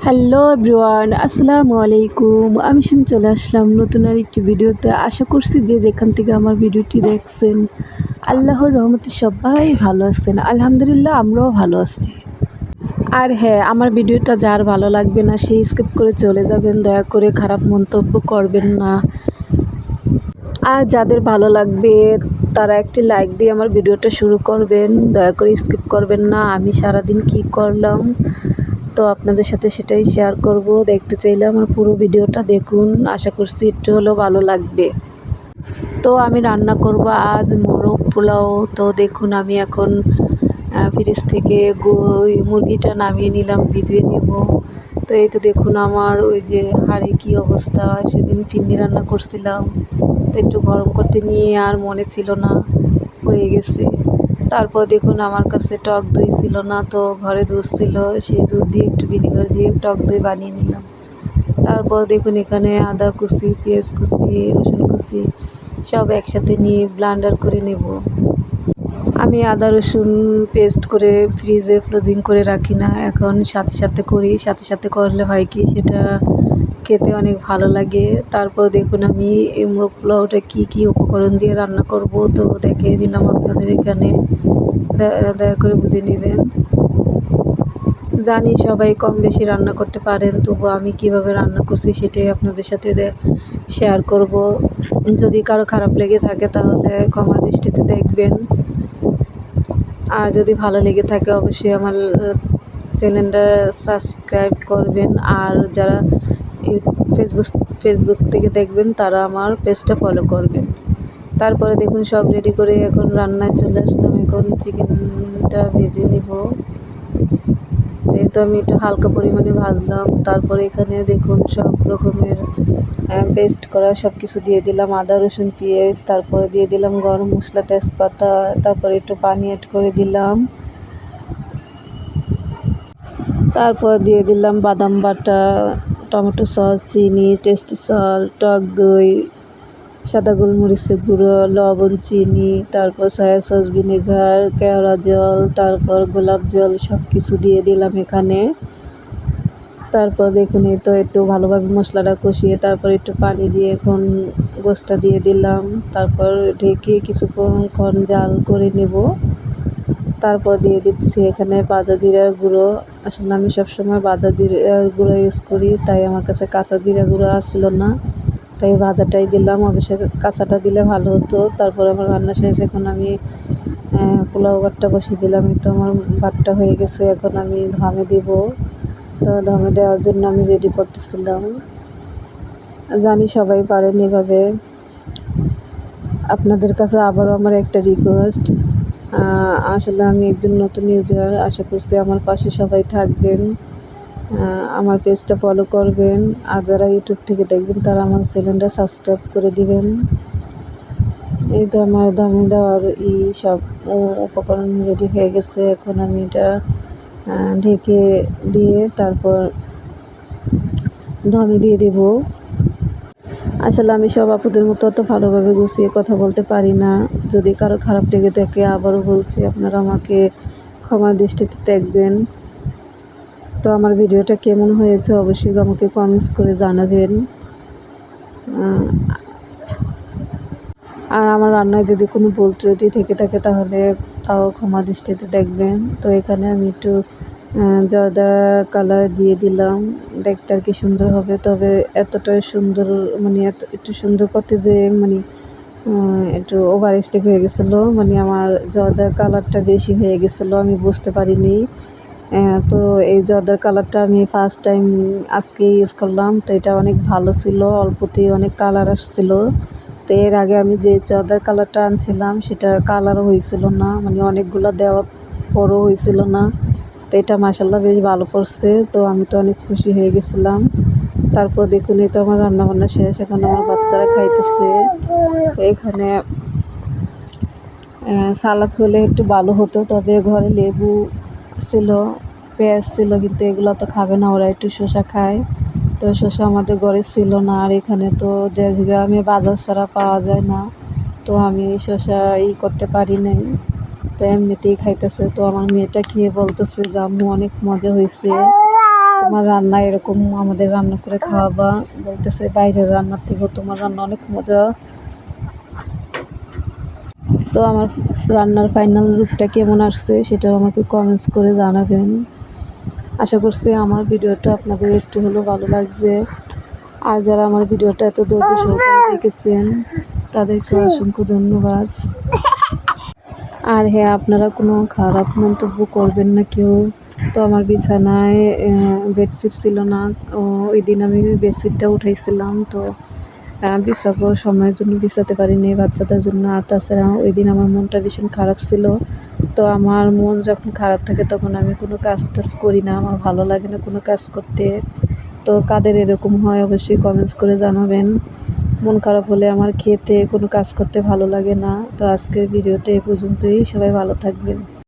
Hello everyone, আসসালামু আলাইকুম। আমি চলে আসলাম নতুন আরেকটি ভিডিওতে। আশা করছি যে যেখান থেকে আমার ভিডিওটি দেখছেন আল্লাহর রহমতে সবাই ভালো আছেন। আলহামদুলিল্লাহ, আমরাও ভালো আছি। আর হ্যাঁ, আমার ভিডিওটা যার ভালো লাগবে না সেই স্কিপ করে চলে যাবেন। দয়া করে খারাপ মন্তব্য করবেন না। আর যাদের ভালো লাগবে তারা একটি লাইক দিয়ে আমার ভিডিওটা শুরু করবেন। দয়া করে স্কিপ করবেন না। আমি সারাদিন কি করলাম তো আপনাদের সাথে সেটাই শেয়ার করব। দেখতে চাইলে আমার পুরো ভিডিওটা দেখুন। আশা করছি একটু হলেও ভালো লাগবে। তো আমি রান্না করব আজ মোরগ পোলাও। তো দেখুন, আমি এখন ফ্রিজ থেকে মুরগিটা নামিয়ে নিলাম, ভিজিয়ে নেব। তো এই তো দেখুন আমার ওই যে হাঁড়ি কী অবস্থা। সেদিন ফিরনি রান্না করছিলাম, তো একটু গরম করতে নিয়ে আর মনে ছিল না, পড়ে গেছে। তারপর দেখুন আমার কাছে টক দই ছিল না, তো ঘরে দুধ ছিল, সেই দুধ দিয়ে একটু ভিনেগার দিয়ে টক দই বানিয়ে নিলাম। তারপর দেখুন এখানে আদা কুচি, পেঁয়াজ কুচি, রসুন কুচি সব একসাথে নিয়ে ব্লেন্ডার করে নেব। আমি আদা রসুন পেস্ট করে ফ্রিজে ফ্রোজিং করে রাখি না, এখন সাথে সাথে করি। সাথে সাথে করলে হয় কি, সেটা খেতে অনেক ভালো লাগে। তারপর দেখুন আমি এই মোরগ পোলাওটা কী উপকরণ দিয়ে রান্না করব তো দেখিয়ে দিলাম আপনাদের এখানে। দয়া করে বুঝে নেবেন। জানি সবাই কম বেশি রান্না করতে পারেন, তবু আমি কিভাবে রান্না করছি সেটাই আপনাদের সাথে শেয়ার করব। যদি কারো খারাপ লেগে থাকে তাহলে ক্ষমা দৃষ্টিতে দেখবেন। আর যদি ভালো লেগে থাকে অবশ্যই আমার চ্যানেলটা সাবস্ক্রাইব করবেন। আর যারা ফেসবুক থেকে দেখবেন তারা আমার পেজটা ফলো করবেন। তারপরে দেখুন সব রেডি করে এখন রান্নায় চলে আসলাম। এখন চিকেনটা ভেজে নিব। তো আমি একটু হালকা পরিমাণে ভাজলাম। তারপরে এখানে দেখুন সব রকমের পেস্ট করা সব কিছু দিয়ে দিলাম, আদা রসুন পেঁয়াজ। তারপরে দিয়ে দিলাম গরম মশলা, তেজপাতা। তারপরে একটু পানি অ্যাড করে দিলাম। তারপর দিয়ে দিলাম বাদাম বাটা, টমেটো সস, চিনি, টেস্টি সল্ট, টক দই, সাদা গোলমরিচের গুঁড়ো, লবণ, চিনি, তারপর সয়া সস, ভিনেগার, কেওড়া জল, তারপর গোলাপ জল সব কিছু দিয়ে দিলাম এখানে। তারপর দেখুন এই তো একটু ভালোভাবে মশলাটা কষিয়ে তারপর একটু পানি দিয়ে এখন গোশটা দিয়ে দিলাম। তারপর ঢেকে কিছুক্ষণ জাল করে নেব। তারপর দিয়ে দিচ্ছি এখানে ভাজা জিরার গুঁড়ো। আসলে আমি সবসময় ভাজা জিরার গুঁড়ো ইউজ করি, তাই আমার কাছে কাঁচা জিরা গুঁড়ো আসছিল না, তাই ভাজাটাই দিলাম। অবশ্যই কাঁচাটা দিলে ভালো হতো। তারপর আমার রান্না শেষ। এখন আমি পোলাও ভাতটা বসিয়ে দিলাম। এই তো আমার ভাতটা হয়ে গেছে, এখন আমি দমে দিব। তো দমে দেওয়ার জন্য আমি রেডি করতেছিলাম। জানি সবাই পারেন এভাবে। আপনাদের কাছে আবারও আমার একটা রিকোয়েস্ট, আসলে আমি একজন নতুন ইউজার। আশা করছি আমার পাশে সবাই থাকবেন, আমার পেজটা ফলো করবেন। আর যারা ইউটিউব থেকে দেখবেন তারা আমার চ্যানেলটা সাবস্ক্রাইব করে দিবেন। এই তো আমার দমে দেওয়ার সব উপকরণ রেডি হয়ে গেছে। এখন আমি এটা ঢেকে দিয়ে তারপর দমে দিয়ে দেব। আসলে আমি সব আপুদের মতো অত ভালোভাবে গুছিয়ে কথা বলতে পারি না। যদি কারো খারাপ লেগে থাকে আবারও বলছি, আপনারা আমাকে ক্ষমা দৃষ্টিতে দেখবেন। তো আমার ভিডিওটা কেমন হয়েছে অবশ্যই আমাকে কমেন্টস করে জানাবেন। আর আমার রান্নায় যদি কোনো ভুল ত্রুটি থেকে থাকে তাহলে তাও ক্ষমা দৃষ্টিতে দেখবেন। তো এখানে আমি একটু জর্দা কালার দিয়ে দিলাম, দেখতে আর কি সুন্দর হবে। তবে এতটা সুন্দর মানে একটু সুন্দর করতে যে মানে একটু ওভার স্টেক হয়ে গেছিলো, মানে আমার জর্দার কালারটা বেশি হয়ে গেছিলো, আমি বুঝতে পারিনি। তো এই জর্দার কালারটা আমি ফার্স্ট টাইম আজকে ইউজ করলাম। তো এটা অনেক ভালো ছিল, অল্পতেই অনেক কালার আসছিলো। তো এর আগে আমি যে জর্দার কালারটা আনছিলাম সেটা কালারও হয়েছিল না, মানে অনেকগুলো দেওয়ার পরও হয়েছিল না। তো এটা মাশাআল্লাহ বেশ ভালো পড়ছে। তো আমি তো অনেক খুশি হয়ে গেছিলাম। তারপর দেখুন এই তো আমার রান্নাবান্না শেষ, এখন আমার বাচ্চারা খাইতেছে। তো এখানে সালাদ হলে একটু ভালো হতো, তবে ঘরে লেবু ছিল, পেঁয়াজ ছিল, কিন্তু এগুলো তো খাবে না, ওরা একটু শসা খায়। তো শসা আমাদের ঘরে ছিল না, আর এখানে তো দেশ গ্রামে বাজার ছাড়া পাওয়া যায় না। তো আমি শসা করতে পারি নাই, তো এমনিতেই খাইতেছে। তো আমার মেয়েটা খেয়ে বলতেছে যে আম্মু অনেক মজা হয়েছে। তো তোমার রান্না এরকম আমাদের রান্না করে খাওয়াবা, বলতেছে বাইরের রান্নার থেকেও তোমার রান্না অনেক মজা। তো আমার রান্নার ফাইনাল লুকটা কেমন আসছে সেটাও আমাকে কমেন্টস করে জানাবেন। আশা করছি আমার ভিডিওটা আপনাদের একটু হলেও ভালো লাগছে। আর যারা আমার ভিডিওটা এত ধৈর্য সহকারে দেখেছেন তাদেরকে অসংখ্য ধন্যবাদ। আর হ্যাঁ, আপনারা কোনো খারাপ মন্তব্য করবেন না কেউ। তো আমার বিছানায় বেডশিট ছিল না, ওই দিন আমি বেডশিটটা উঠাইছিলাম, তো বিছাবো সময়ের জন্য বিছাতে পারিনি বাচ্চাদের জন্য। আর তাছাড়া ওই দিন আমার মনটা ভীষণ খারাপ ছিল। তো আমার মন যখন খারাপ থাকে তখন আমি কোনো কাজ টাজ করি না, আমার ভালো লাগে না কোনো কাজ করতে। তো কাদের এরকম হয় অবশ্যই কমেন্টস করে জানাবেন। মন খারাপ হলে আমার খেতে কোনো কাজ করতে ভালো লাগে না। তো আজকের ভিডিওটা এই পর্যন্তই, সবাই ভালো থাকবেন।